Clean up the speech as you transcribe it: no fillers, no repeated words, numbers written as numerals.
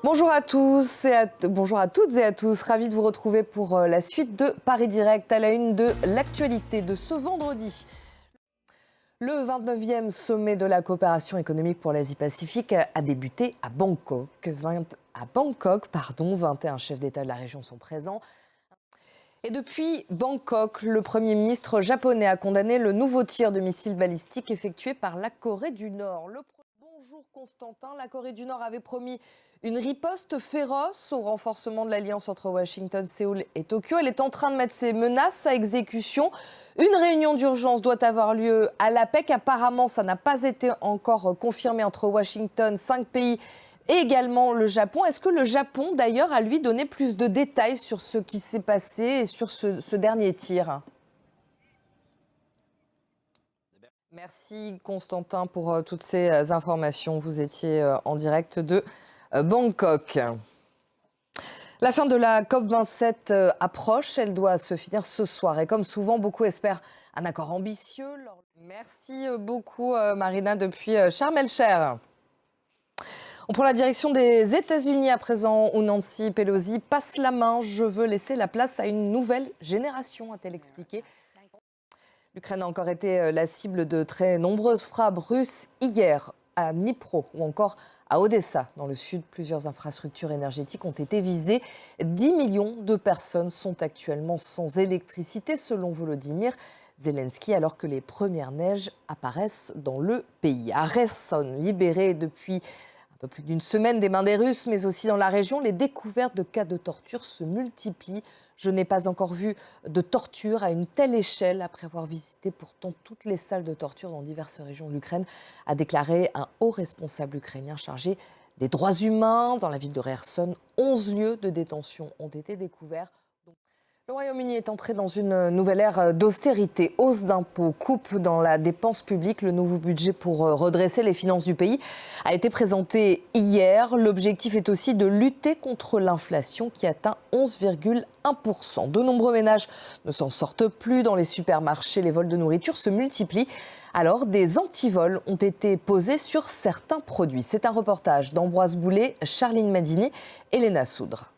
Bonjour à tous bonjour à toutes et à tous. Ravi de vous retrouver pour la suite de Paris Direct à la une de l'actualité de ce vendredi. Le 29e sommet de la coopération économique pour l'Asie-Pacifique a débuté à Bangkok. 21 chefs d'État de la région sont présents. Et depuis Bangkok, le Premier ministre japonais a condamné le nouveau tir de missiles balistiques effectué par la Corée du Nord. Bonjour Constantin, la Corée du Nord avait promis une riposte féroce au renforcement de l'alliance entre Washington, Séoul et Tokyo. Elle est en train de mettre ses menaces à exécution. Une réunion d'urgence doit avoir lieu à l'APEC. Apparemment, ça n'a pas été encore confirmé entre Washington, 5 pays et également le Japon. Est-ce que le Japon, d'ailleurs, a lui donné plus de détails sur ce qui s'est passé et sur ce dernier tir ? Merci Constantin pour toutes ces informations. Vous étiez en direct de Bangkok. La fin de la COP27 approche. Elle doit se finir ce soir. Et comme souvent, beaucoup espèrent un accord ambitieux. Merci beaucoup Marina depuis Sharm el-Sheikh. On prend la direction des États-Unis à présent où Nancy Pelosi passe la main. Je veux laisser la place à une nouvelle génération, a-t-elle expliqué. L'Ukraine a encore été la cible de très nombreuses frappes russes hier à Dnipro ou encore à Odessa. Dans le sud, plusieurs infrastructures énergétiques ont été visées. 10 millions de personnes sont actuellement sans électricité, selon Volodymyr Zelensky, alors que les premières neiges apparaissent dans le pays. À Kherson, libéré depuis un peu plus d'une semaine des mains des Russes, mais aussi dans la région, les découvertes de cas de torture se multiplient. Je n'ai pas encore vu de torture à une telle échelle après avoir visité pourtant toutes les salles de torture dans diverses régions de l'Ukraine, a déclaré un haut responsable ukrainien chargé des droits humains. Dans la ville de Kherson, 11 lieux de détention ont été découverts. Le Royaume-Uni est entré dans une nouvelle ère d'austérité, hausse d'impôts, coupe dans la dépense publique. Le nouveau budget pour redresser les finances du pays a été présenté hier. L'objectif est aussi de lutter contre l'inflation qui atteint 11,1%. De nombreux ménages ne s'en sortent plus dans les supermarchés. Les vols de nourriture se multiplient. Alors, des antivols ont été posés sur certains produits. C'est un reportage d'Ambroise Boulet, Charline Madini et Léna Soudre.